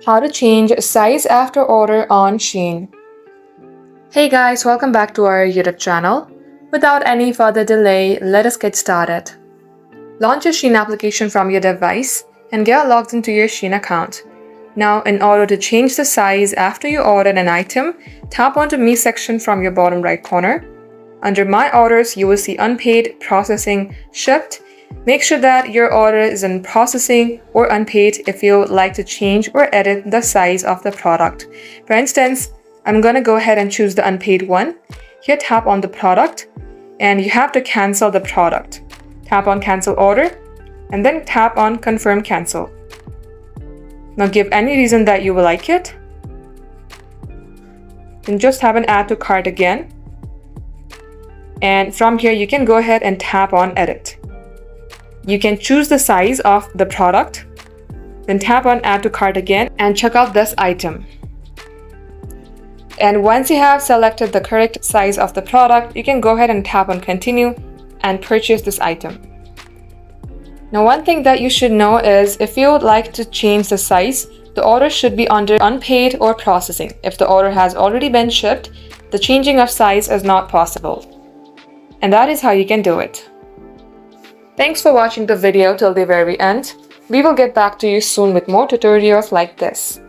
How to change size after order on Shein. Hey guys, welcome back to our YouTube channel. Without any further delay, let us get started. Launch your Shein application from your device and get logged into your Shein account. Now, in order to change the size after you ordered an item, tap onto Me section from your bottom right corner. Under My Orders, you will see Unpaid, Processing, Shipped. Make sure that your order is in processing or unpaid if you would like to change or edit the size of the product. For instance, I'm going to go ahead and choose the unpaid one. Here, tap on the product and you have to cancel the product. Tap on Cancel Order and then tap on Confirm Cancel. Now give any reason that you will like it. Then just have an Add to Cart again. And from here, you can go ahead and tap on Edit. You can choose the size of the product, then tap on Add to Cart again and check out this item. And once you have selected the correct size of the product, you can go ahead and tap on Continue and purchase this item. Now, one thing that you should know is if you would like to change the size, the order should be under Unpaid or Processing. If the order has already been shipped, the changing of size is not possible. And that is how you can do it. Thanks for watching the video till the very end. We will get back to you soon with more tutorials like this.